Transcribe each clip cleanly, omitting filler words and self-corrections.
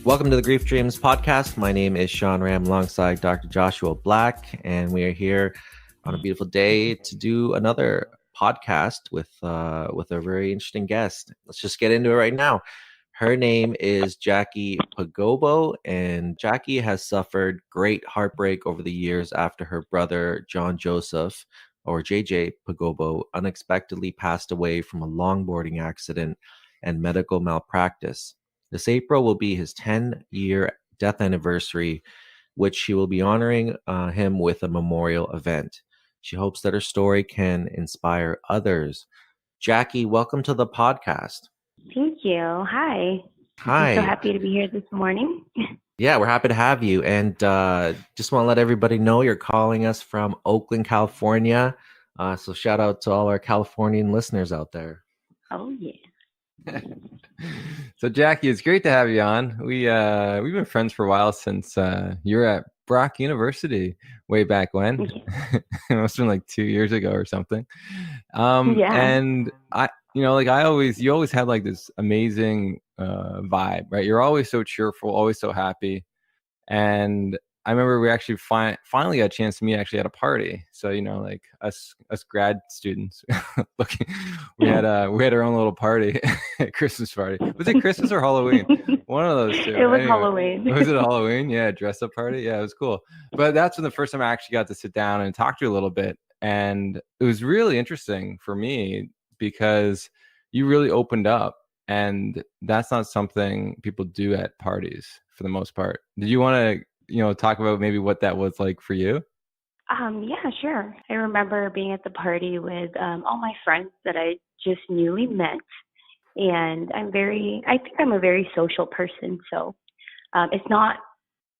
Welcome to the Grief Dreams podcast. My name is Sean Ram alongside Dr. Joshua Black, and we are here on a beautiful day to do another podcast with a very interesting guest. Let's just get into it right now. Her name is Jacqui Pagobo, and Jacqui has suffered great heartbreak over the years after her brother, John Joseph, or JJ Pagobo, unexpectedly passed away from a longboarding accident and medical malpractice. This April will be his 10-year death anniversary, which she will be honoring him with a memorial event. She hopes that her story can inspire others. Jacqui, welcome to the podcast. Thank you. Hi. Hi. I'm so happy to be here this morning. Yeah, we're happy to have you. And just want to let everybody know you're calling us from Oakland, California. So shout out to all our Californian listeners out there. Oh, yeah. So Jacqui, it's great to have you on. We've been friends for a while since you were at Brock University way back when. Yeah. It must have been like 2 years ago or something. Yeah. And you always had like this amazing vibe, right? You're always so cheerful, always so happy. And I remember we actually finally got a chance to meet actually at a party. So, like us grad students, we had our own little party, Christmas party. Was it Christmas or Halloween? One of those two. It was Halloween. Was it Halloween? Yeah, dress up party. Yeah, it was cool. But that's when the first time I actually got to sit down and talk to you a little bit. And it was really interesting for me because you really opened up. And that's not something people do at parties for the most part. Did you want to talk about maybe what that was like for you? Yeah, sure. I remember being at the party with all my friends that I just newly met. And I think I'm a very social person. So it's not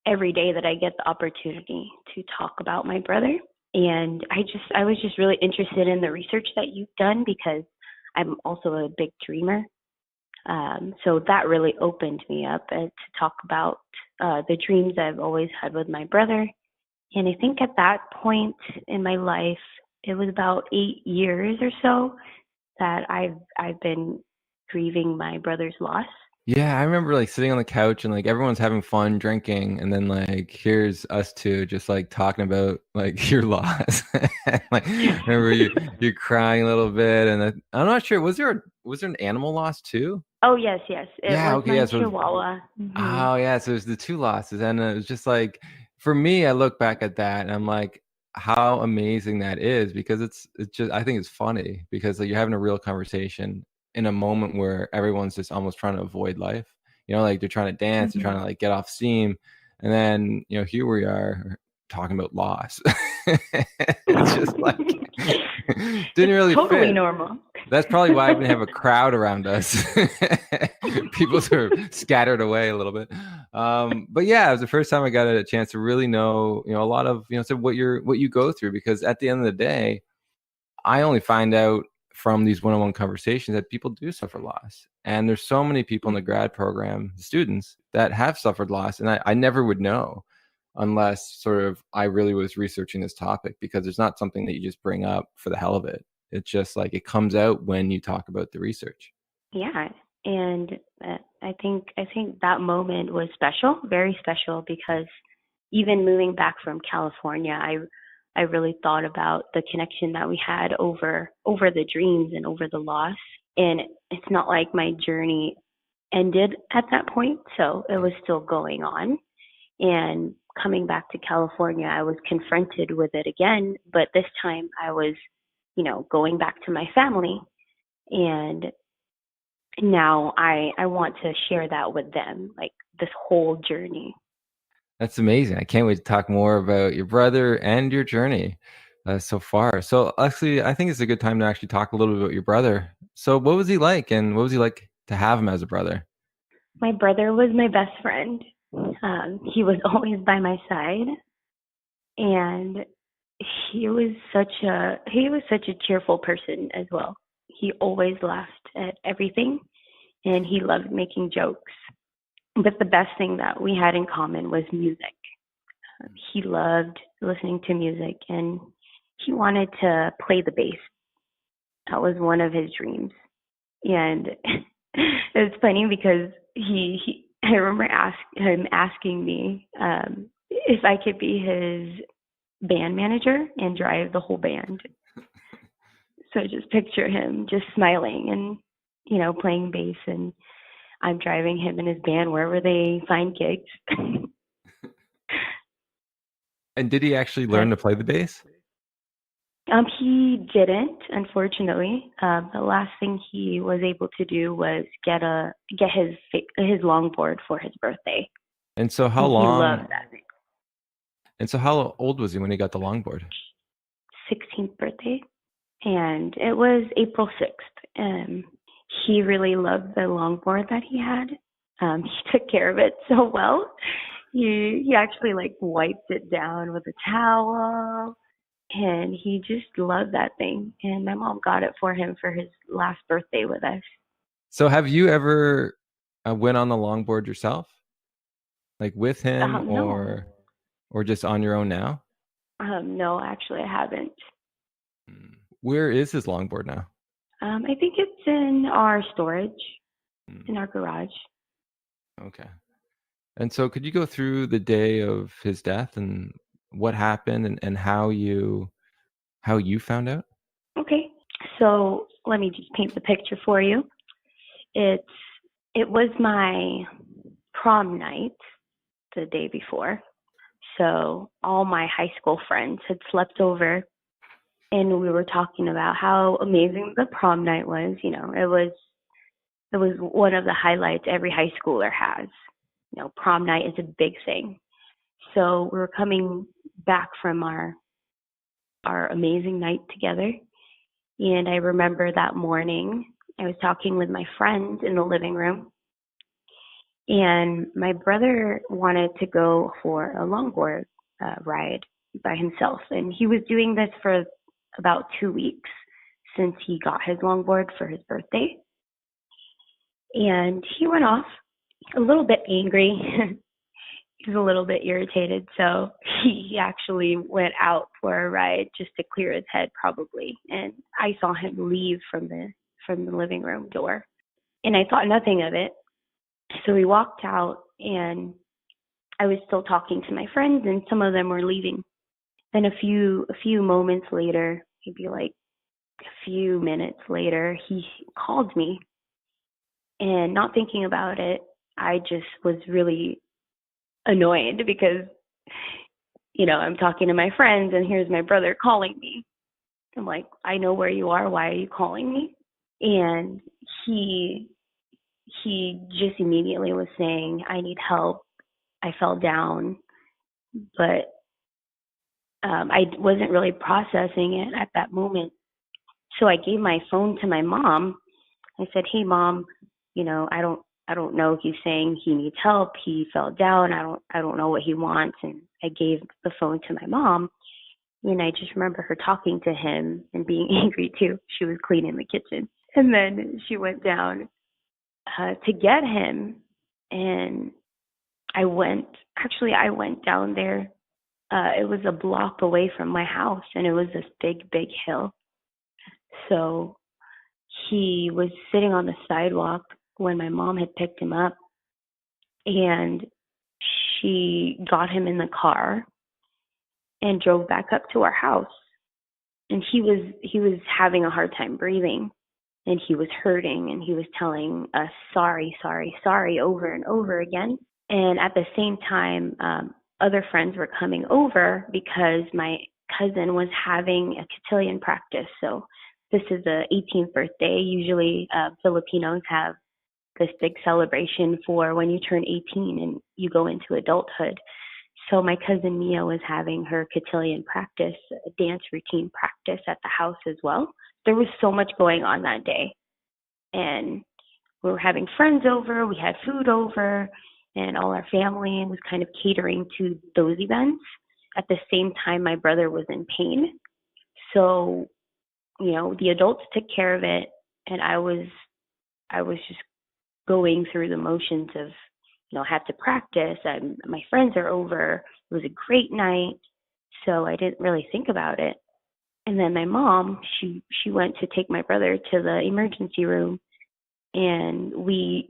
every day that I get the opportunity to talk about my brother. And I was just really interested in the research that you've done because I'm also a big dreamer. So that really opened me up to talk about the dreams I've always had with my brother. And I think at that point in my life, it was about 8 years or so that I've been grieving my brother's loss. Yeah, I remember like sitting on the couch and like everyone's having fun drinking, and then like here's us two just like talking about like your loss. Like remember you crying a little bit, and I'm not sure, was there an animal loss too? Oh yes. It was my Chihuahua. Mm-hmm. Oh yeah, so there's the two losses, and it was just like, for me, I look back at that and I'm like, how amazing that is, because it's just, I think it's funny because like you're having a real conversation in a moment where everyone's just almost trying to avoid life, like they're trying to dance, Mm-hmm. they're trying to like get off steam, and then here we are talking about loss. It's just like didn't really totally fit. Normal. That's probably why I didn't have a crowd around us. People sort of scattered away a little bit. But yeah, it was the first time I got a chance to really know, a lot of, so what you go through, because at the end of the day, I only find out from these one-on-one conversations that people do suffer loss. And there's so many people in the grad program, students, that have suffered loss. And I never would know unless sort of I really was researching this topic, because it's not something that you just bring up for the hell of it. It's just like it comes out when you talk about the research. Yeah. And I think that moment was special, very special, because even moving back from California, I really thought about the connection that we had over the dreams and over the loss. And it's not like my journey ended at that point, so it was still going on. And coming back to California, I was confronted with it again, but this time I was, going back to my family. And now I want to share that with them, like this whole journey. That's amazing. I can't wait to talk more about your brother and your journey so far. So actually, I think it's a good time to actually talk a little bit about your brother. So what was he like, and what was he like to have him as a brother? My brother was my best friend. He was always by my side, and he was such a cheerful person as well. He always laughed at everything, and he loved making jokes. But the best thing that we had in common was music. He loved listening to music, and he wanted to play the bass. That was one of his dreams. And It's funny because I remember him asking me if I could be his band manager and drive the whole band. So just picture him just smiling and, playing bass, and I'm driving him and his band wherever they find gigs. And did he actually learn to play the bass? He didn't, unfortunately. The last thing he was able to do was get his longboard for his birthday. And so how And long? He loved that. And so how old was he when he got the longboard? 16th birthday, and it was April 6th. He really loved the longboard that he had. He took care of it so well. He actually wiped it down with a towel, and he just loved that thing. And my mom got it for him for his last birthday with us. So have you ever went on the longboard yourself, like with him, No. or just on your own now? No, actually, I haven't. Where is his longboard now? I think it's in our storage, in our garage. Okay. And so could you go through the day of his death and what happened and how you found out? Okay. So let me just paint the picture for you. It was my prom night the day before. So all my high school friends had slept over, and we were talking about how amazing the prom night was. It was one of the highlights every high schooler has. Prom night is a big thing. So we were coming back from our amazing night together, and I remember that morning I was talking with my friends in the living room, and my brother wanted to go for a longboard ride by himself, and he was doing this for about 2 weeks since he got his longboard for his birthday. And he went off a little bit angry. He was a little bit irritated, so he actually went out for a ride just to clear his head, probably. And I saw him leave from the living room door, and I thought nothing of it. So we walked out, and I was still talking to my friends, and some of them were leaving. Then a few moments later, maybe like a few minutes later, he called me, and not thinking about it, I just was really annoyed because, I'm talking to my friends, and here's my brother calling me. I'm like, I know where you are. Why are you calling me? And he just immediately was saying, I need help. I fell down, but I wasn't really processing it at that moment. So I gave my phone to my mom. I said, "Hey, Mom, I don't know. He's saying he needs help. He fell down. I don't know what he wants." And I gave the phone to my mom. And I just remember her talking to him and being angry too. She was cleaning the kitchen, and then she went down to get him. And I went down there. It was a block away from my house, and it was this big hill. So he was sitting on the sidewalk when my mom had picked him up, and she got him in the car and drove back up to our house. And he was having a hard time breathing, and he was hurting, and he was telling us sorry over and over again. And at the same time, other friends were coming over because my cousin was having a cotillion practice. So this is the 18th birthday. Usually Filipinos have this big celebration for when you turn 18 and you go into adulthood. So my cousin Mia was having her cotillion practice, a dance routine practice at the house as well. There was so much going on that day. And we were having friends over, we had food over, and all our family was kind of catering to those events. At the same time, my brother was in pain. So, the adults took care of it, and I was just going through the motions of, I have to practice. My friends are over. It was a great night. So I didn't really think about it. And then my mom, she went to take my brother to the emergency room, and we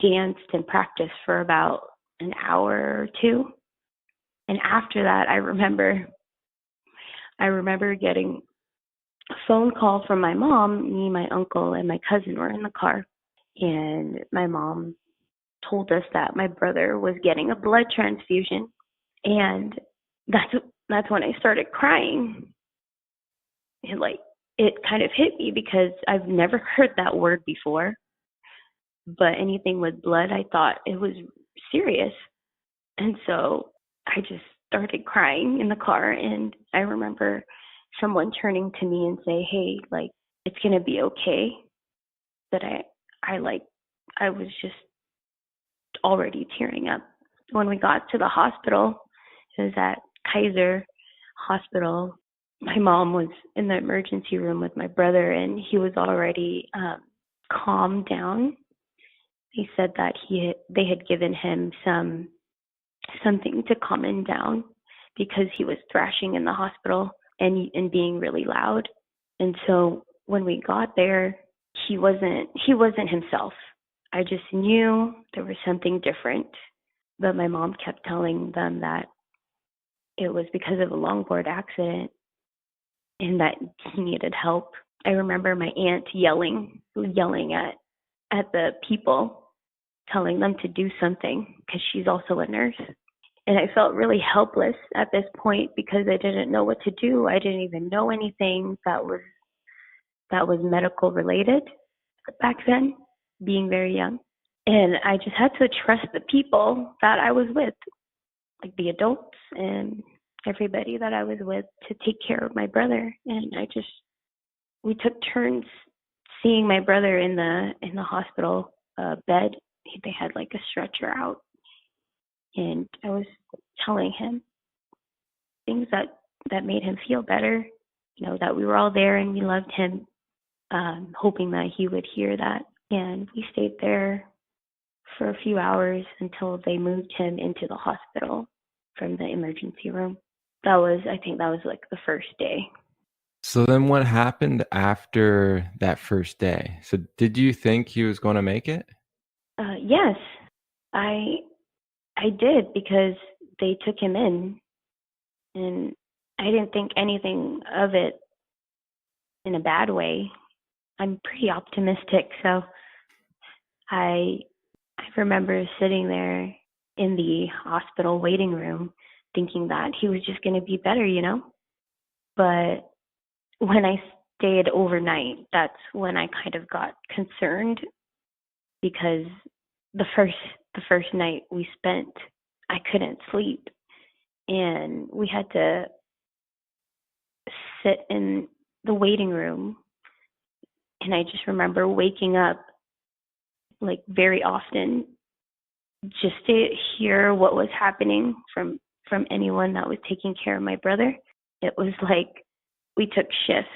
danced and practiced for about an hour or two. And after that, I remember getting a phone call from my mom. Me, my uncle, and my cousin were in the car, and my mom told us that my brother was getting a blood transfusion, and that's when I started crying. And like it kind of hit me because I've never heard that word before. But anything with blood, I thought it was serious. And so I just started crying in the car, and I remember someone turning to me and say, "Hey, like it's going to be okay." But I was just already tearing up. When we got to the hospital, it was at Kaiser Hospital. My mom was in the emergency room with my brother, and he was already calmed down. He said that they had given him something to calm him down because he was thrashing in the hospital and being really loud. And so when we got there, he wasn't himself. I just knew there was something different. But my mom kept telling them that it was because of a longboard accident and that he needed help. I remember my aunt yelling at the people, telling them to do something because she's also a nurse. And I felt really helpless at this point because I didn't know what to do. I didn't even know anything that was medical related back then, being very young. And I just had to trust the people that I was with, like the adults and everybody that I was with, to take care of my brother. And we took turns seeing my brother in the hospital bed. They had like a stretcher out, and I was telling him things that made him feel better, that we were all there and we loved him, hoping that he would hear that. And we stayed there for a few hours until they moved him into the hospital from the emergency room. I think that was like the first day. So then what happened after that first day? So did you think he was going to make it? Yes, I did, because they took him in, and I didn't think anything of it in a bad way. I'm pretty optimistic, so I remember sitting there in the hospital waiting room thinking that he was just going to be better, But when I stayed overnight, that's when I kind of got concerned, because the first night we spent, I couldn't sleep, and we had to sit in the waiting room, and I just remember waking up like very often just to hear what was happening from anyone that was taking care of my brother. It was like we took shifts,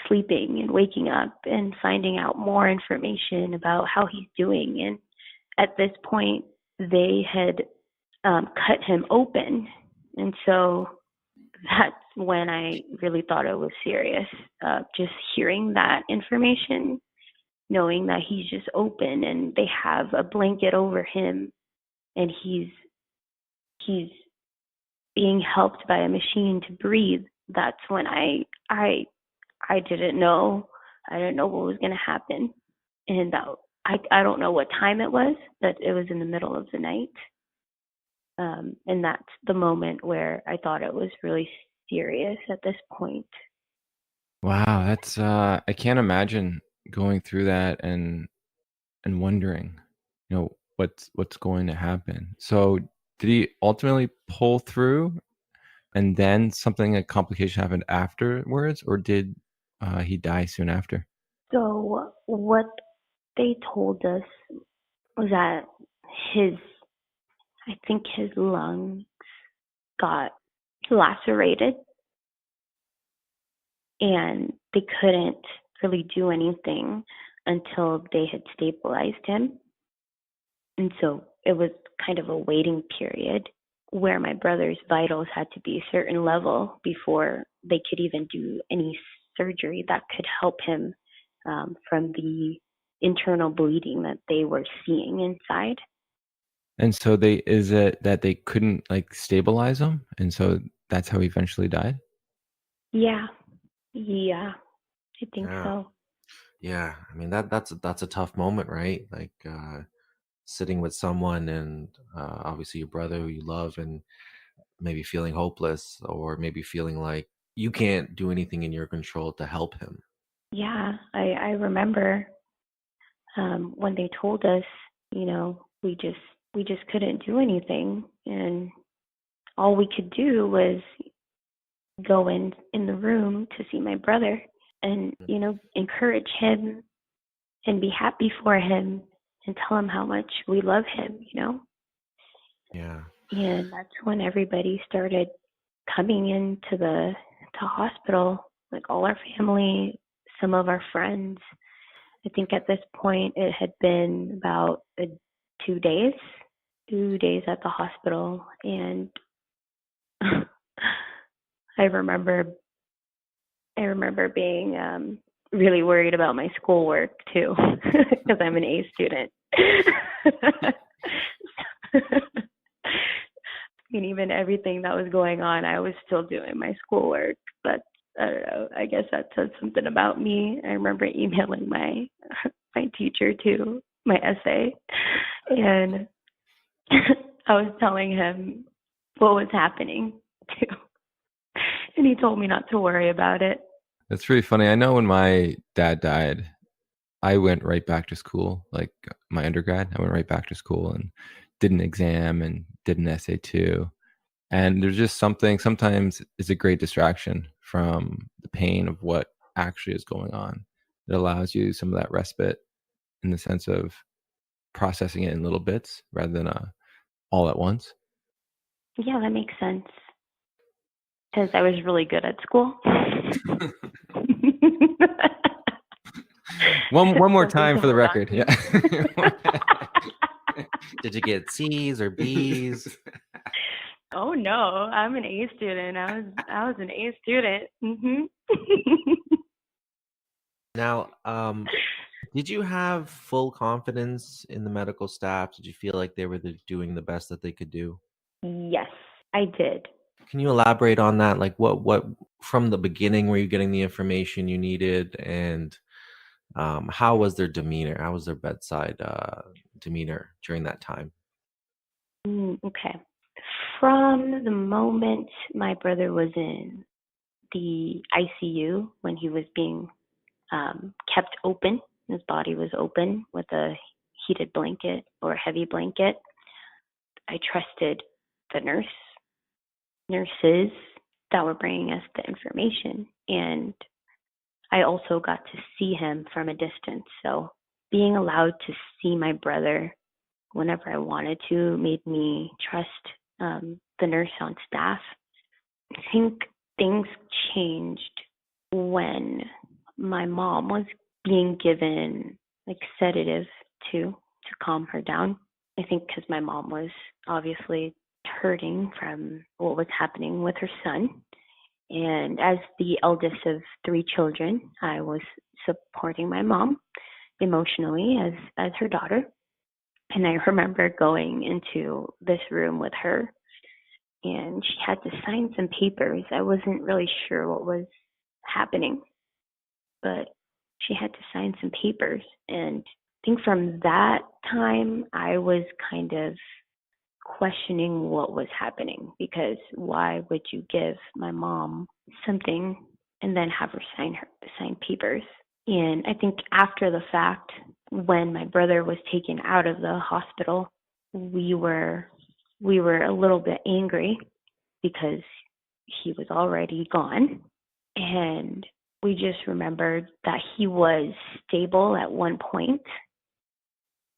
sleeping and waking up and finding out more information about how he's doing. And at this point, they had cut him open. And so that's when I really thought it was serious. Just hearing that information, knowing that he's just open and they have a blanket over him and he's being helped by a machine to breathe. That's when I didn't know. I didn't know what was going to happen. And I don't know what time it was, but it was in the middle of the night. And that's the moment where I thought it was really serious at this point. Wow, that's I can't imagine going through that and wondering, what's going to happen. So did he ultimately pull through and then a complication happened afterwards, or did he die soon after? So what they told us was that I think his lungs got lacerated, and they couldn't really do anything until they had stabilized him. And so it was kind of a waiting period where my brother's vitals had to be a certain level before they could even do any surgery that could help him from the internal bleeding that they were seeing inside. And so is it that they couldn't like stabilize him, and so that's how he eventually died? Yeah, yeah, I think Yeah. so. Yeah. I mean, that's a tough moment, right? Like sitting with someone and obviously your brother who you love, and maybe feeling hopeless, or maybe feeling like you can't do anything in your control to help him. Yeah, I remember when they told us, we just couldn't do anything, and all we could do was go in the room to see my brother and encourage him and be happy for him and tell him how much we love him. Yeah. And that's when everybody started coming into the hospital, like all our family, some of our friends. I think at this point it had been about 2 days, 2 days at the hospital, and I remember being really worried about my schoolwork too, because I'm an A student. And even everything that was going on, I was still doing my schoolwork. But I don't know. I guess that said something about me. I remember emailing my teacher too, my essay, and I was telling him what was happening too, and he told me not to worry about it. That's really funny. I know when my dad died, I went right back to school, like my undergrad. I went right back to school and did an exam and did an essay too. And there's just something, sometimes it's a great distraction from the pain of what actually is going on. It allows you some of that respite in the sense of processing it in little bits rather than all at once. Yeah, that makes sense. Because I was really good at school. One more time for the record. Yeah. Did you get C's or B's? Oh no, I'm an A student. I was an A student. Now, did you have full confidence in the medical staff? Did you feel like they were doing the best that they could do? Yes, I did. Can you elaborate on that? Like what from the beginning were you getting the information you needed, and how was their demeanor? How was their bedside demeanor during that time? Okay. From the moment my brother was in the ICU, when he was being kept open, his body was open with a heated blanket or a heavy blanket, I trusted the nurses that were bringing us the information. And I also got to see him from a distance. So being allowed to see my brother whenever I wanted to made me trust the nurse on staff. I think things changed when my mom was being given like sedative to calm her down. I think because my mom was obviously hurting from what was happening with her son. And as the eldest of three children, I was supporting my mom emotionally as her daughter. And I remember going into this room with her, and she had to sign some papers. I wasn't really sure what was happening, but she had to sign some papers. And I think from that time, I was kind of questioning what was happening, because why would you give my mom something and then have her sign papers? And I think after the fact, when my brother was taken out of the hospital, we were a little bit angry because he was already gone. And we just remembered that he was stable at one point,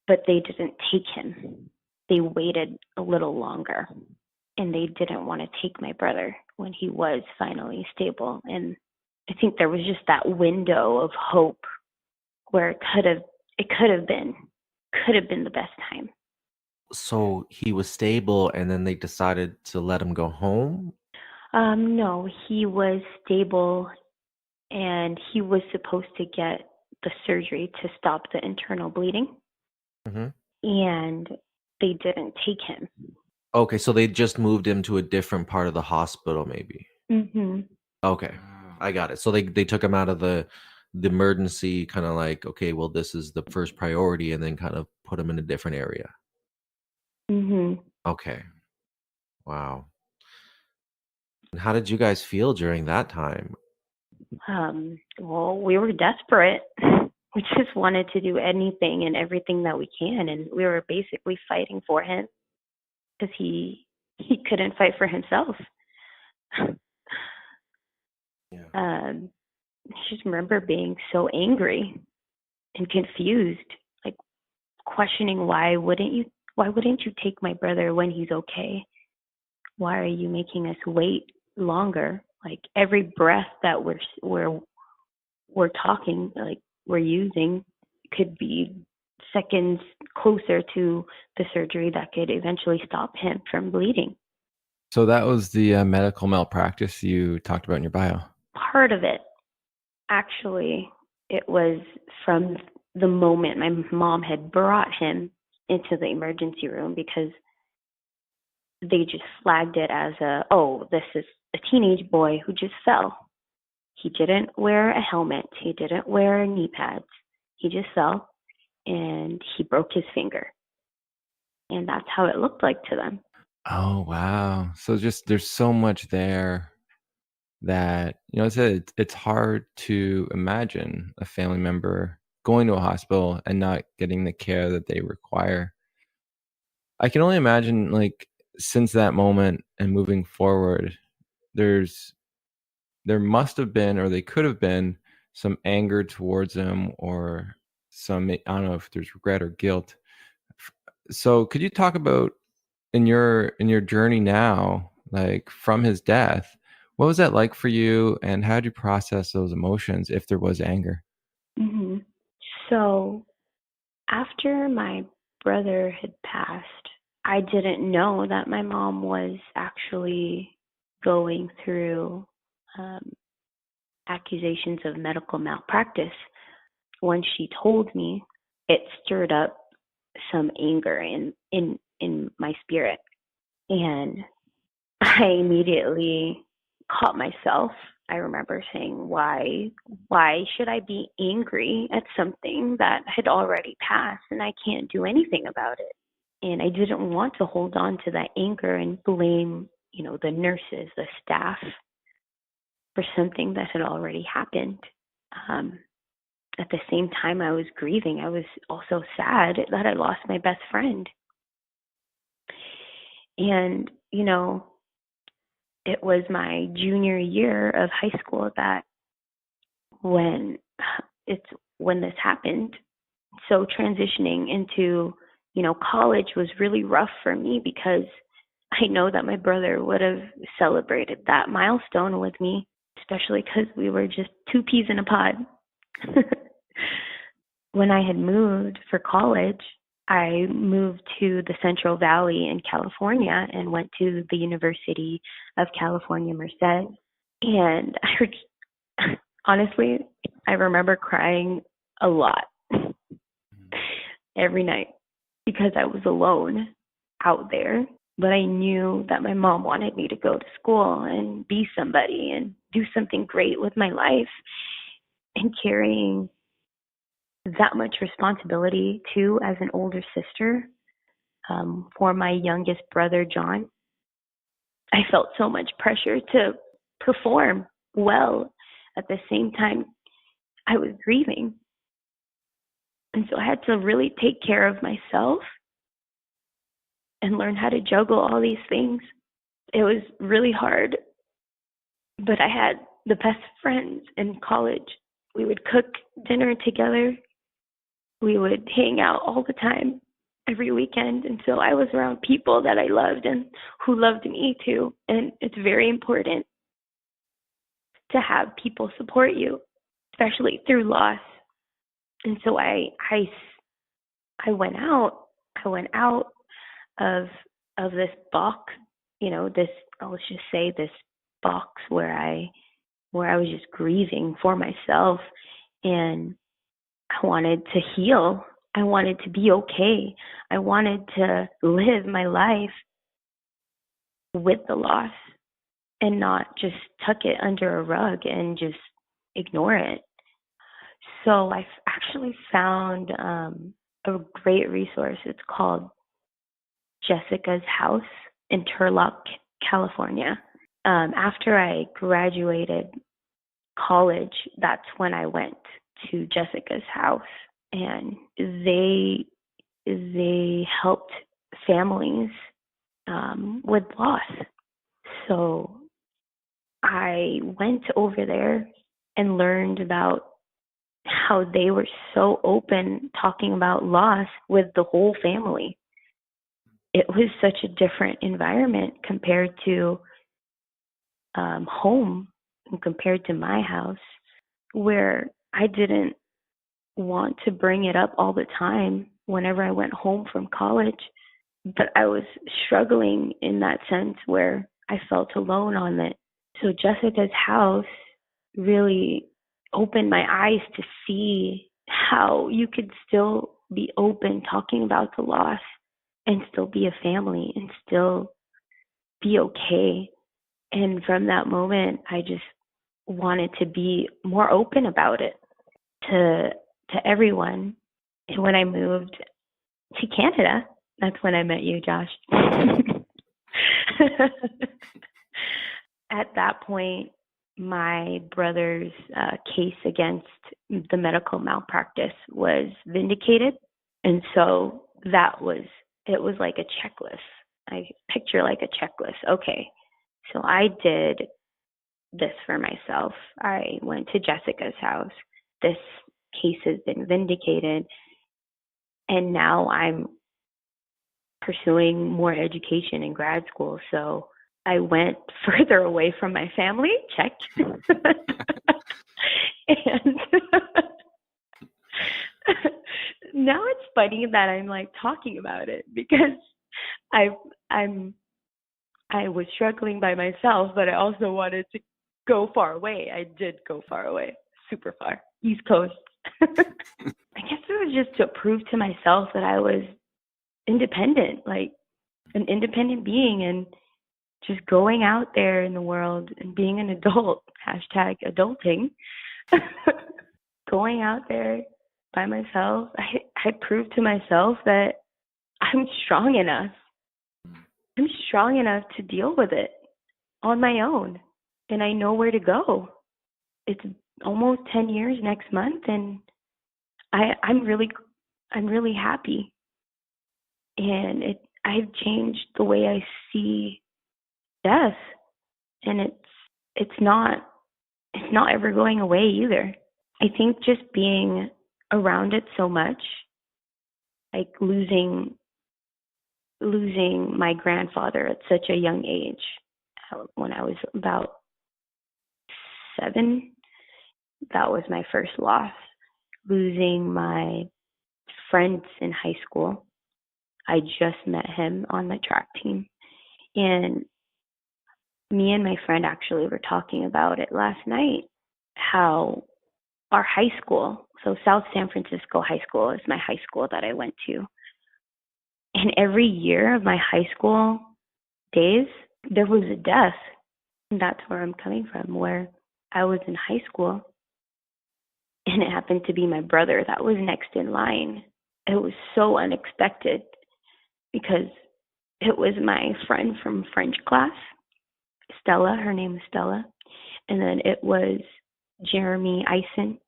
but they didn't take him. They waited a little longer, and they didn't want to take my brother when he was finally stable. And I think there was just that window of hope where it could have been the best time. So he was stable, and then they decided to let him go home? No, he was stable, and he was supposed to get the surgery to stop the internal bleeding, Hmm. and they didn't take him. Okay, so they just moved him to a different part of the hospital, maybe. Hmm. Okay, I got it. So they took him out of the emergency, kind of like, okay, well, this is the first priority, and then kind of put him in a different area. Hmm. Okay, wow. And how did you guys feel during that time? Well, we were desperate. We just wanted to do anything and everything that we can, and we were basically fighting for him because he couldn't fight for himself. Yeah. I just remember being so angry and confused, like questioning why wouldn't you take my brother when he's okay? Why are you making us wait longer? Like every breath that we're talking, like we're using, could be seconds closer to the surgery that could eventually stop him from bleeding. So that was the medical malpractice you talked about in your bio. Part of it, actually, it was from the moment my mom had brought him into the emergency room, because they just flagged it as this is a teenage boy who just fell. He didn't wear a helmet. He didn't wear knee pads. He just fell and he broke his finger. And that's how it looked like to them. Oh, wow. So just there's so much there that, it's hard to imagine a family member going to a hospital and not getting the care that they require. I can only imagine, like, since that moment and moving forward, there's there must have been, or they could have been, some anger towards them, or I don't know if there's regret or guilt. So could you talk about in your journey now, like from his death, what was that like for you, and how did you process those emotions if there was anger? Hmm. So after my brother had passed, I didn't know that my mom was actually going through um, accusations of medical malpractice. When she told me, it stirred up some anger in my spirit, and I immediately caught myself. I remember saying, why should I be angry at something that had already passed and I can't do anything about it? And I didn't want to hold on to that anger and blame, the nurses, the staff, for something that had already happened. Um, at the same time I was grieving, I was also sad that I lost my best friend. And, it was my junior year of high school that when it's when this happened. So transitioning into, college was really rough for me, because I know that my brother would have celebrated that milestone with me, especially because we were just two peas in a pod. When I had moved for college, I moved to the Central Valley in California and went to the University of California, Merced. And honestly, I remember crying a lot every night because I was alone out there. But I knew that my mom wanted me to go to school and be somebody and do something great with my life. And carrying that much responsibility, too, as an older sister, for my youngest brother, John, I felt so much pressure to perform well. At the same time, I was grieving. And so I had to really take care of myself and learn how to juggle all these things. It was really hard, but I had the best friends in college. We would cook dinner together. We would hang out all the time, every weekend. And so I was around people that I loved and who loved me too. And it's very important to have people support you, especially through loss. And so I went out. I went out of this box, this, let's just say, this box where I was just grieving for myself. And I wanted to heal. I wanted to be okay. I wanted to live my life with the loss and not just tuck it under a rug and just ignore it. So I actually found a great resource. It's called Jessica's House in Turlock, California. After I graduated college, that's when I went to Jessica's House, and they helped families with loss. So I went over there and learned about how they were so open talking about loss with the whole family. It was such a different environment compared to home and compared to my house, where I didn't want to bring it up all the time whenever I went home from college. But I was struggling in that sense where I felt alone on it. So Jessica's House really opened my eyes to see how you could still be open talking about the loss and still be a family and still be okay. And from that moment, I just wanted to be more open about it to everyone. And when I moved to Canada, that's when I met you, Josh. At that point, my brother's case against the medical malpractice was vindicated. And so it was like a checklist. I picture like a checklist. Okay, so I did this for myself. I went to Jessica's house. This case has been vindicated. And now I'm pursuing more education in grad school. So I went further away from my family, check. And now it's funny that I'm like talking about it because I was struggling by myself, but I also wanted to go far away. I did go far away, super far, East Coast. I guess it was just to prove to myself that I was independent, like an independent being, and just going out there in the world and being an adult, #adulting, going out there by myself. I proved to myself that I'm strong enough. I'm strong enough to deal with it on my own, and I know where to go. It's almost 10 years next month, and I'm really happy. And I've changed the way I see death, and it's not ever going away either. I think just being around it so much, like losing my grandfather at such a young age, when I was about 7, that was my first loss. Losing my friends in high school. I just met him on the track team. And me and my friend actually were talking about it last night, how our high school, so South San Francisco High School is my high school that I went to. And every year of my high school days, there was a death. And that's where I'm coming from, where I was in high school and it happened to be my brother that was next in line. It was so unexpected because it was my friend from French class, Stella. Her name is Stella. And then it was Jeremy Eisen.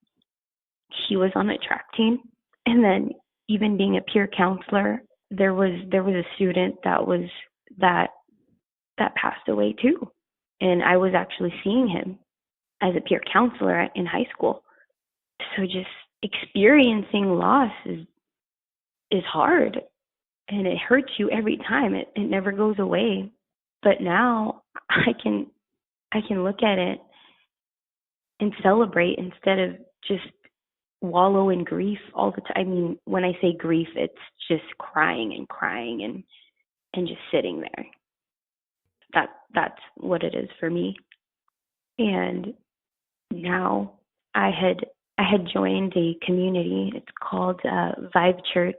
He was on the track team. And then even being a peer counselor, there was a student that passed away too. And I was actually seeing him as a peer counselor in high school. So just experiencing loss is hard, and it hurts you every time. It never goes away. But now I can look at it and celebrate instead of just wallow in grief all the time. I mean, when I say grief, it's just crying and just sitting there. That's what it is for me. And now I I had joined a community. It's called Vibe Church.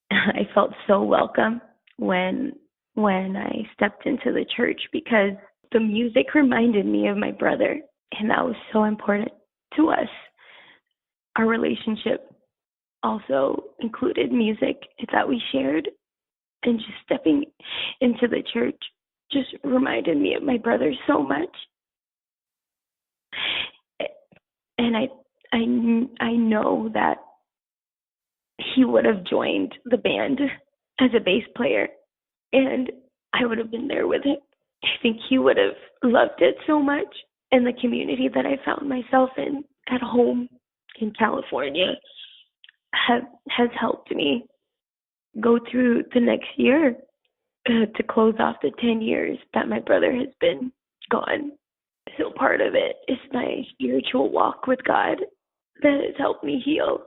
I felt so welcome when I stepped into the church because the music reminded me of my brother, and that was so important to us. Our relationship also included music that we shared, and just stepping into the church just reminded me of my brother so much. And I know that he would have joined the band as a bass player, and I would have been there with him. I think he would have loved it so much. And the community that I found myself in at home in California has helped me go through the next year to close off the 10 years that my brother has been gone. So part of it is my spiritual walk with God that has helped me heal.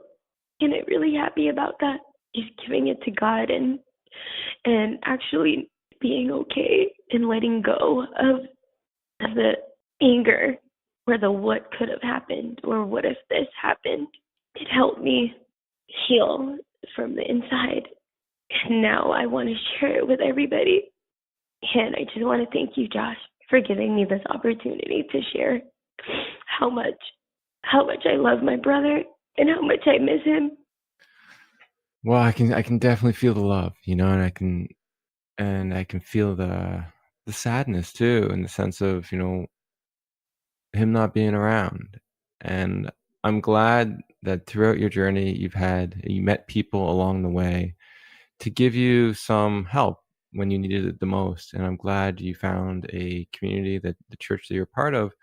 And I'm really happy about that. Just giving it to God and actually being okay and letting go of the anger or the what could have happened or what if this happened. It helped me heal from the inside. And now I want to share it with everybody. And I just want to thank you, Josh, for giving me this opportunity to share how much I love my brother and how much I miss him. Well, I can definitely feel the love, and I can feel the sadness too, in the sense of, him not being around. And I'm glad that throughout your journey you met people along the way to give you some help when you needed it the most. And I'm glad you found a community, that the church that you're part of,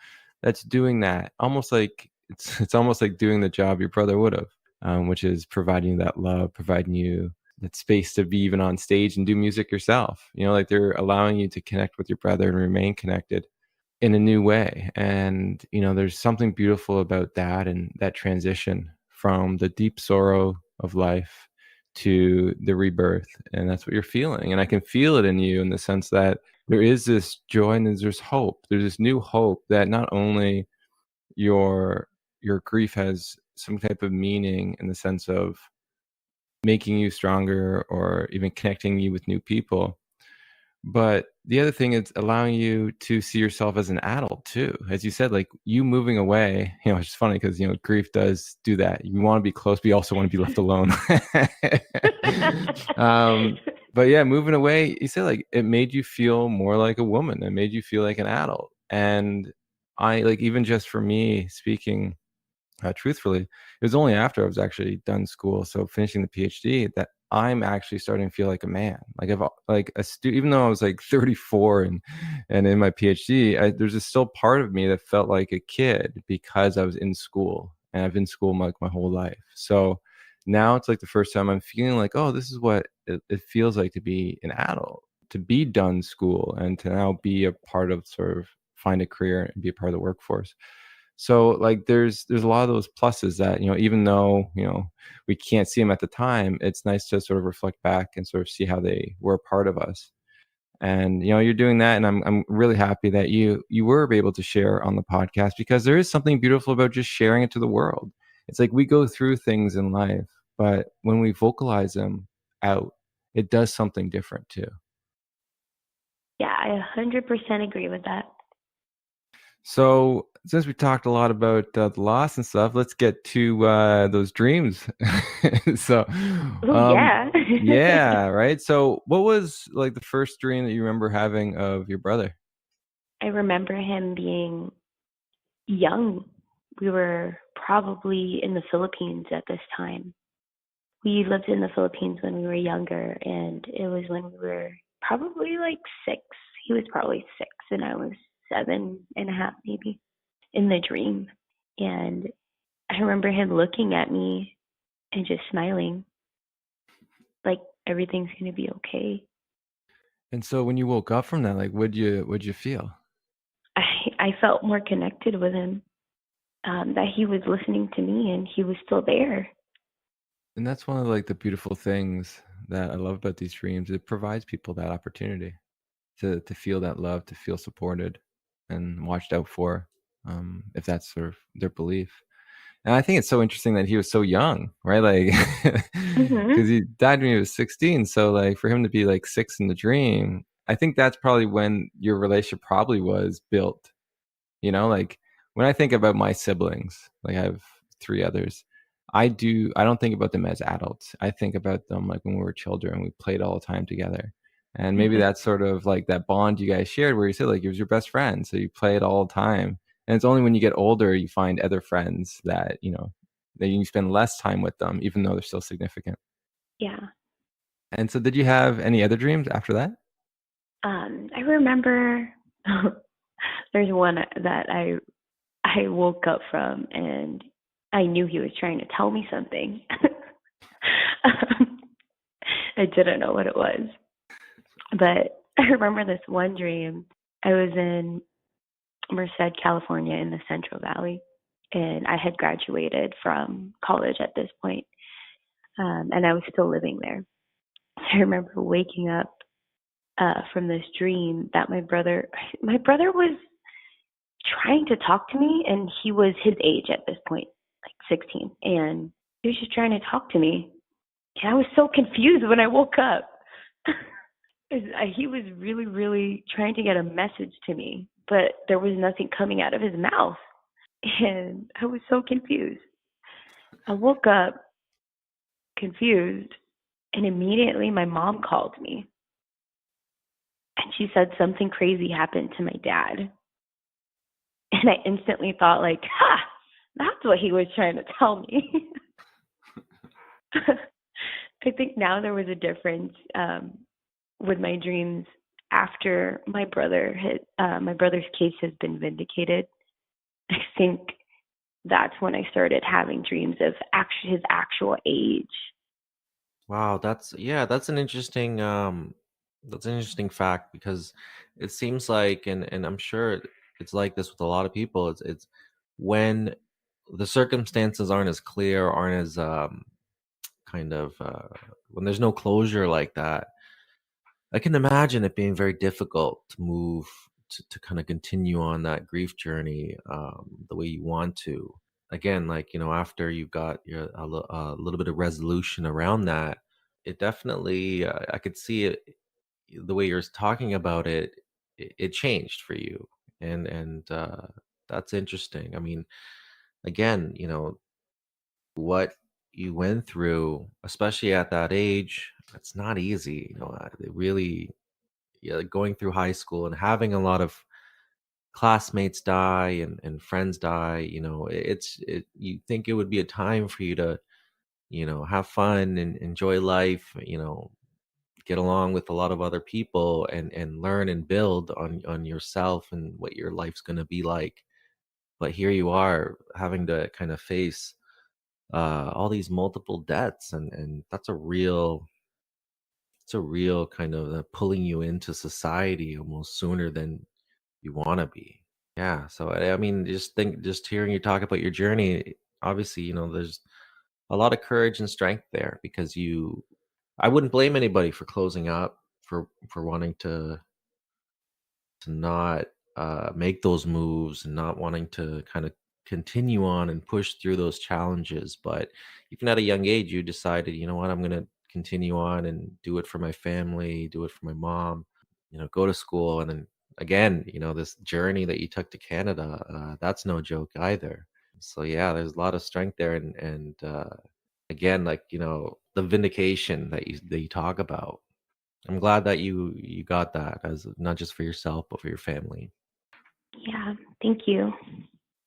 that's doing that. Almost like it's almost like doing the job your brother would have, which is providing you that love, providing you that space to be even on stage and do music yourself. Like they're allowing you to connect with your brother and remain connected in a new way. And, there's something beautiful about that, and that transition from the deep sorrow of life to the rebirth. And that's what you're feeling. And I can feel it in you, in the sense that there is this joy and there's hope. There's this new hope that not only your grief has some type of meaning in the sense of making you stronger or even connecting you with new people, but the other thing is allowing you to see yourself as an adult too. As you said, like you moving away, it's just funny because, grief does do that. You want to be close, but you also want to be left alone. But yeah, moving away, you said like it made you feel more like a woman. It made you feel like an adult. And I like, even just for me speaking, truthfully, it was only after I was actually done school, so finishing the PhD, that I'm actually starting to feel like a man. Like even though I was like 34 and in my PhD, there's still part of me that felt like a kid because I was in school, and I've been in school my whole life. So now it's like the first time I'm feeling like, oh, this is what it feels like to be an adult, to be done school, and to now be a part of, sort of find a career and be a part of the workforce. So like there's a lot of those pluses that, even though, we can't see them at the time, it's nice to sort of reflect back and sort of see how they were a part of us. And, you're doing that. And I'm really happy that you were able to share on the podcast, because there is something beautiful about just sharing it to the world. It's like we go through things in life, but when we vocalize them out, it does something different too. Yeah, I 100% agree with that. So since we talked a lot about the loss and stuff, let's get to those dreams. So, yeah. yeah, right. So what was like the first dream that you remember having of your brother? I remember him being young. We were probably in the Philippines at this time. We lived in the Philippines when we were younger, and it was when we were probably like 6. He was probably 6, and I was 7.5 maybe in the dream. And I remember him looking at me and just smiling, like everything's gonna be okay. And so when you woke up from that, like, what'd you feel? I felt more connected with him, that he was listening to me and he was still there. And that's one of like the beautiful things that I love about these dreams. It provides people that opportunity to feel that love, to feel supported and watched out for, if that's sort of their belief. And I think it's so interesting that he was so young, right? Like, Mhm. because he died when he was 16. So, like, for him to be like 6 in the dream, I think that's probably when your relationship probably was built. Like when I think about my siblings, like I have 3 others, I don't think about them as adults. I think about them like when we were children, we played all the time together. And maybe Mhm. that's sort of like that bond you guys shared where you said like it was your best friend. So you play it all the time. And it's only when you get older you find other friends that, that you spend less time with them, even though they're still significant. Yeah. And so did you have any other dreams after that? I remember there's one that I woke up from and I knew he was trying to tell me something. um, I didn't know what it was. But I remember this one dream. I was in Merced, California in the Central Valley, and I had graduated from college at this point, and I was still living there. I remember waking up from this dream that my brother was trying to talk to me, and he was his age at this point, like 16, and he was just trying to talk to me, and I was so confused when I woke up. He was really, really trying to get a message to me, but there was nothing coming out of his mouth, and I was so confused. I woke up confused, and immediately my mom called me, and she said something crazy happened to my dad, and I instantly thought like, ha, that's what he was trying to tell me. I think now there was a difference with my dreams after my brother's case has been vindicated. I think that's when I started having dreams of his actual age. Wow, that's an interesting fact because it seems like, and I'm sure it's like this with a lot of people. It's when the circumstances aren't as clear, aren't as kind of when there's no closure like that. I can imagine it being very difficult to move to kind of continue on that grief journey the way you want to. Again, like after you've got a little bit of resolution around that, it definitely I could see it the way you're talking about it. It changed for you, and that's interesting. I mean, again, what you went through, especially at that age, it's not easy. It really, yeah, going through high school and having a lot of classmates die and friends die. You think it would be a time for you to have fun and enjoy life, get along with a lot of other people and learn and build on yourself and what your life's going to be like. But here you are having to kind of face all these multiple debts, and it's a real kind of pulling you into society almost sooner than you want to be. Yeah, so I mean, just hearing you talk about your journey, obviously, there's a lot of courage and strength there because I wouldn't blame anybody for closing up, for wanting to not make those moves and not wanting to kind of continue on and push through those challenges. But even at a young age, you decided, you know what, I'm going to continue on and do it for my family, do it for my mom, go to school. And then again, this journey that you took to Canada, that's no joke either. So yeah, there's a lot of strength there. And again, like, the vindication that you talk about. I'm glad that you got that as not just for yourself, but for your family. Yeah, thank you.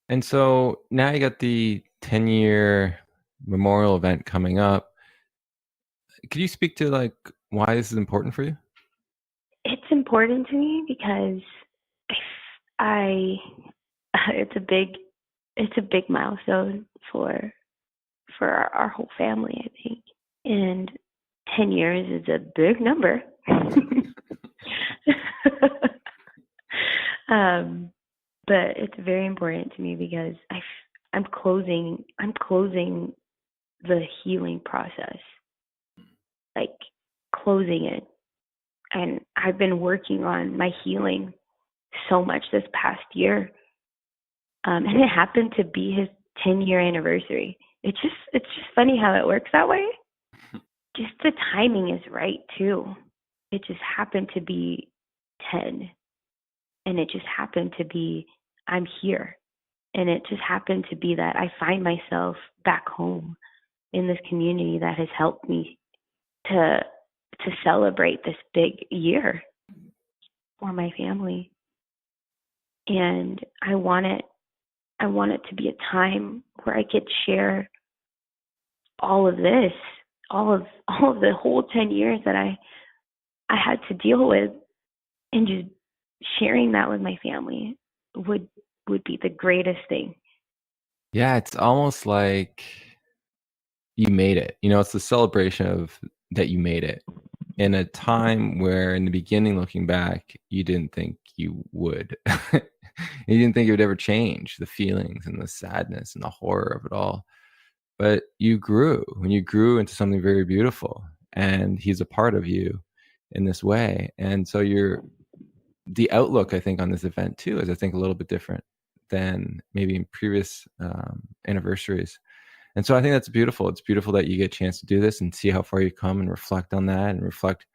And so now you got the 10-year memorial event coming up. Could you speak to like why this is important for you? It's important to me because I it's a big milestone for our whole family, I think. And 10 years is a big number. um, but it's very important to me because I'm closing the healing process, like closing it. And I've been working on my healing so much this past year. And it happened to be 10-year anniversary. It's just funny how it works that way. Just the timing is right too. It just happened to be 10, and it just happened to be I'm here. And it just happened to be that I find myself back home in this community that has helped me to celebrate this big year for my family. And I want it to be a time where I could share all of this, all of the whole 10 years that I had to deal with, and just sharing that with my family would be the greatest thing. Yeah, it's almost like you made it. It's the celebration of that you made it in a time where in the beginning, looking back, you didn't think you would. You didn't think it would ever change, the feelings and the sadness and the horror of it all. But you grew, and you grew into something very beautiful, and he's a part of you in this way. And so the outlook, I think, on this event too is, I think, a little bit different than maybe in previous anniversaries. And so I think that's beautiful. It's beautiful that you get a chance to do this and see how far you come and reflect on that, and reflect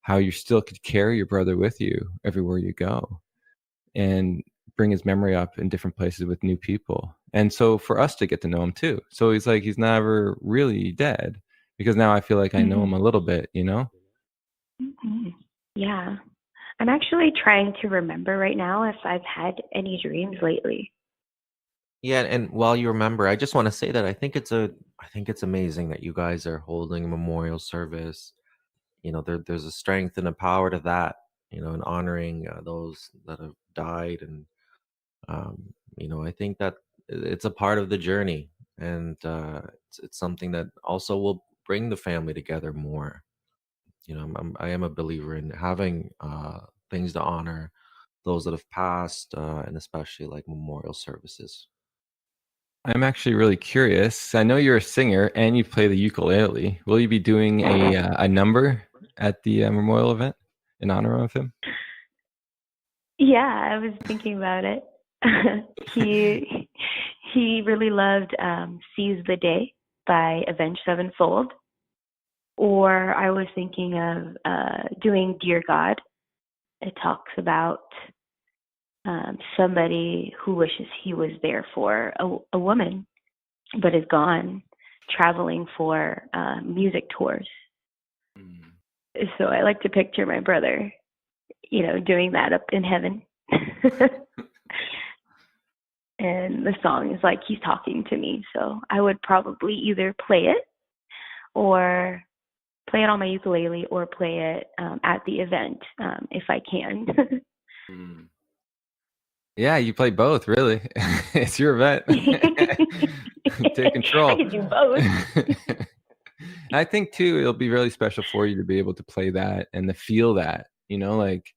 how you still could carry your brother with you everywhere you go and bring his memory up in different places with new people. And so for us to get to know him too. So he's never really dead, because now I feel like I know him a little bit, Mm-hmm. Yeah. I'm actually trying to remember right now if I've had any dreams lately. Yeah, and while you remember, I just want to say that I think it's amazing that you guys are holding a memorial service. There's a strength and a power to that, in honoring those that have died. And I think that it's a part of the journey, and it's something that also will bring the family together more. I am a believer in having things to honor those that have passed, and especially like memorial services. I'm actually really curious. I know you're a singer and you play the ukulele. Will you be doing a number at the memorial event in honor of him? Yeah, I was thinking about it. He really loved Seize the Day by Avenged Sevenfold. Or I was thinking of doing Dear God. It talks about somebody who wishes he was there for a woman, but is gone, traveling for music tours. So I like to picture my brother, doing that up in heaven. And the song is like he's talking to me. So I would probably either play it on my ukulele, or play it at the event if I can. Yeah, you play both, really. It's your event. Take control. I can do both. I think too, it'll be really special for you to be able to play that and to feel that, like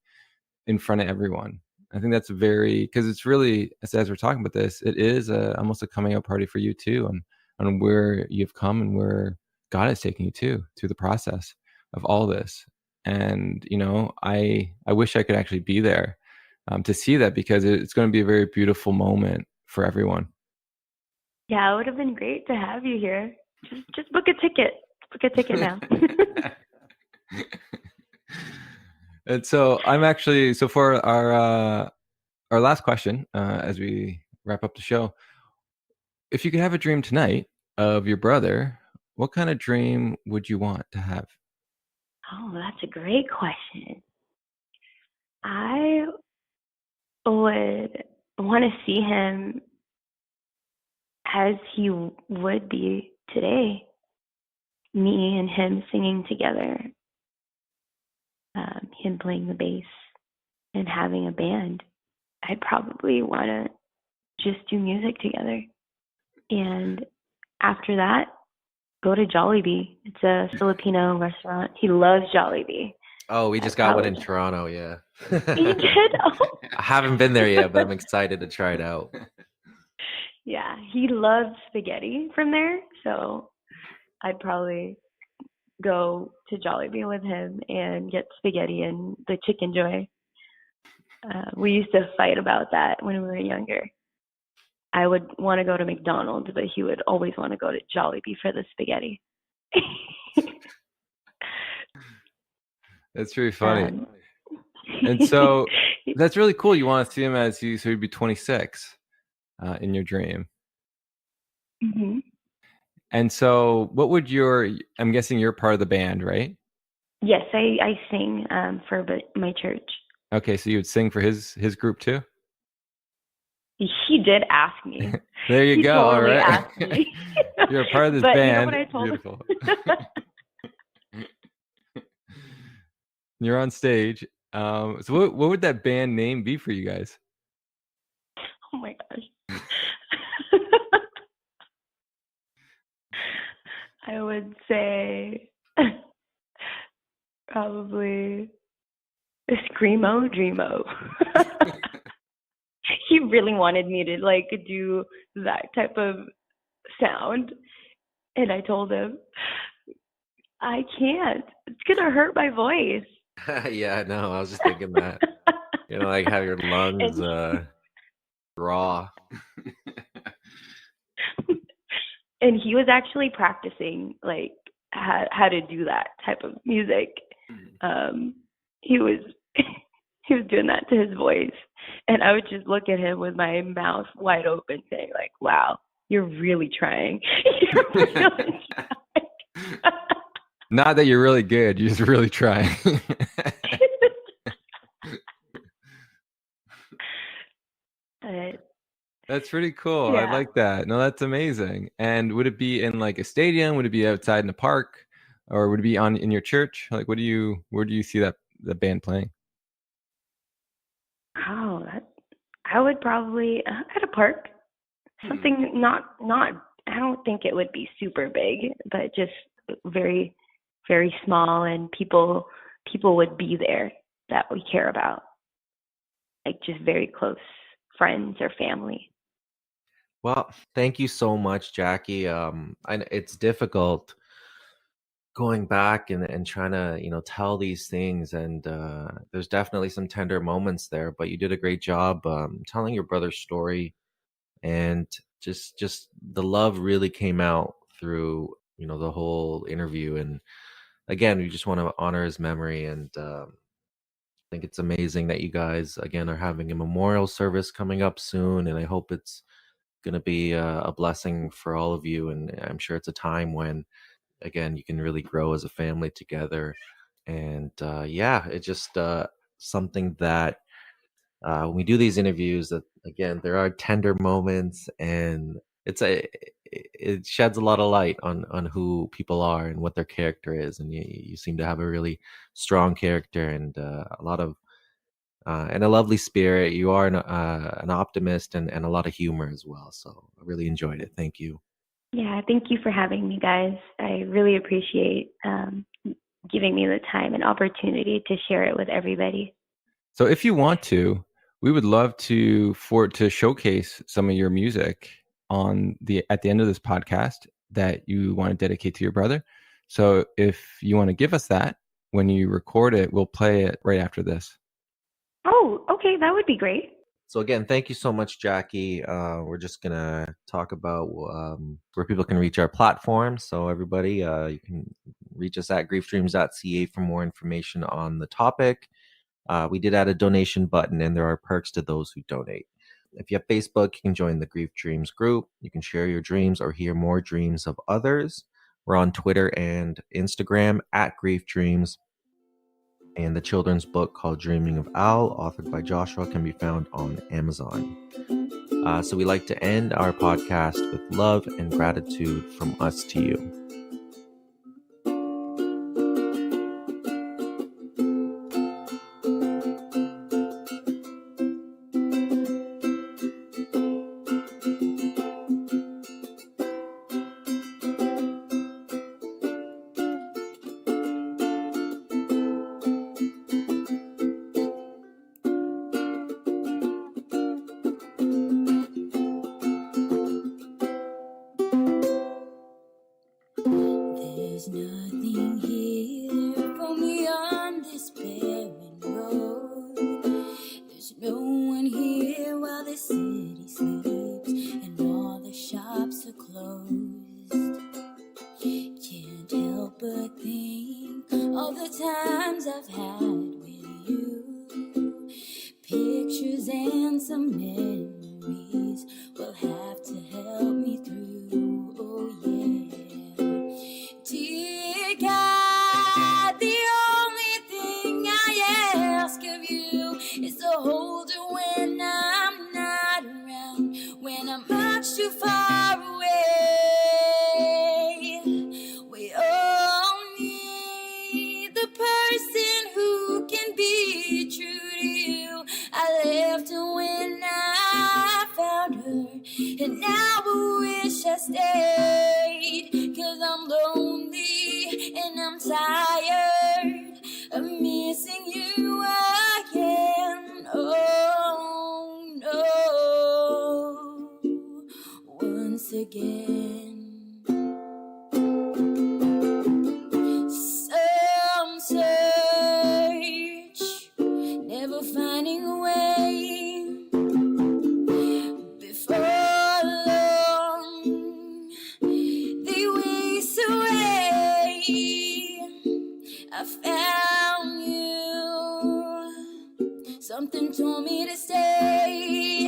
in front of everyone. I think that's because it's really, as we're talking about this, it is almost a coming out party for you too, on where you've come and where God is taking you to through the process of all this. And I wish I could actually be there to see that, because it's going to be a very beautiful moment for everyone. Yeah, it would have been great to have you here. Just book a ticket. Book a ticket now. And so for our last question, as we wrap up the show, if you could have a dream tonight of your brother, what kind of dream would you want to have? Oh, that's a great question. I would want to see him as he would be today. Me and him singing together, him playing the bass and having a band. I'd probably want to just do music together. And after that, go to Jollibee. It's a Filipino restaurant. He loves Jollibee. Oh, we just got one in Toronto, yeah. You did? Oh. I haven't been there yet, but I'm excited to try it out. Yeah, he loves spaghetti from there, so I'd probably go to Jollibee with him and get spaghetti and the Chicken Joy. We used to fight about that when we were younger. I would want to go to McDonald's, but he would always want to go to Jollibee for the spaghetti. That's really funny. Um, And so that's really cool. You want to see him as you, so he'd be 26 in your dream. mhm. And so what would I'm guessing you're part of the band, right? Yes, I sing for my church. Okay, so you would sing for his group too? He did ask me. There you He go. All totally right. asked me. You're a part of this But band. you know what I told Beautiful. him? You're on stage. So what would that band name be for you guys? Oh my gosh. I would say probably Screamo Dreamo. He really wanted me to like do that type of sound, and I told him I can't. It's gonna hurt my voice. Yeah, no, I was just thinking that. Like have your lungs and, raw. and he was actually practicing like how to do that type of music. He was he was doing that to his voice, and I would just look at him with my mouth wide open, saying like, "Wow, you're really trying." You're really trying. Not that you're really good, you're just really trying. That's pretty cool. Yeah. I like that. No, that's amazing. And would it be in like a stadium? Would it be outside in a park? Or would it be in your church? Like where do you see the band playing? Oh, I would probably at a park. Something not I don't think it would be super big, but just very very small, and people would be there that we care about. Like just very close friends or family. Well, thank you so much, Jacqui. It's difficult going back and trying to tell these things, and there's definitely some tender moments there, but you did a great job telling your brother's story, and just the love really came out through the whole interview. And again, we just want to honor his memory, and I think it's amazing that you guys again are having a memorial service coming up soon, and I hope it's going to be a blessing for all of you. And I'm sure it's a time when again you can really grow as a family together. And yeah, it's just something that when we do these interviews, that again there are tender moments, and it sheds a lot of light on who people are and what their character is. And you seem to have a really strong character, and a lot of and a lovely spirit. You are an optimist, and a lot of humor as well, so I really enjoyed it. Thank you. Yeah, thank you for having me, guys. I really appreciate giving me the time and opportunity to share it with everybody. So if you want to, we would love to showcase some of your music at the end of this podcast that you want to dedicate to your brother. So if you want to give us that when you record it, we'll play it right after this. Oh, okay, that would be great. So again, thank you so much, Jacqui. We're just gonna talk about where people can reach our platform. So everybody, you can reach us at griefdreams.ca for more information on the topic. We did add a donation button, and there are perks to those who donate. If you have Facebook, you can join the Grief Dreams group. You can share your dreams or hear more dreams of others. We're on Twitter and Instagram at Grief Dreams. And the children's book called Dreaming of Al, authored by Joshua, can be found on Amazon. So we like to end our podcast with love and gratitude from us to you. some memories will have to help me through. Oh yeah. Dear God, the only thing I ask of you is to hold you when I'm not around, when I'm much too far away. We all need the person who can be true to you. I left her when I found her, and now I wish I stayed, 'cause I'm lonely and I'm tired of missing you again. Oh no, once again. Some search, never finding a way. Before long, they waste away. I found you. Something told me to stay.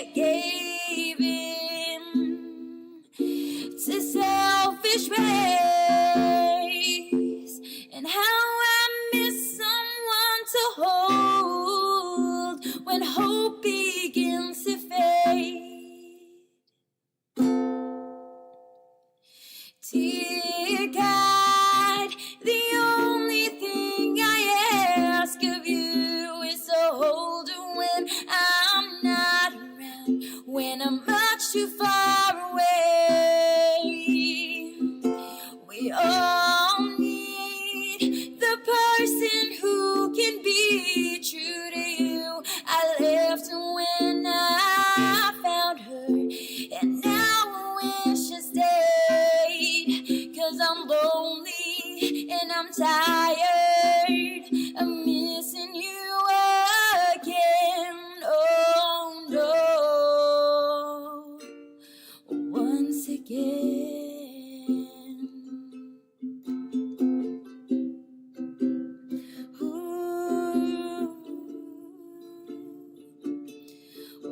I gave in to selfish ways, and how I miss someone to hold when hope begins to fade. Dear God, the only thing I ask of you is to hold you when I'm not around, when I'm much too far away. We all need the person who can be true to you. I left her when I found her, and now I wish I stayed, 'cause I'm lonely and I'm tired of missing you again. Oh no, once again. Ooh,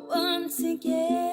once again.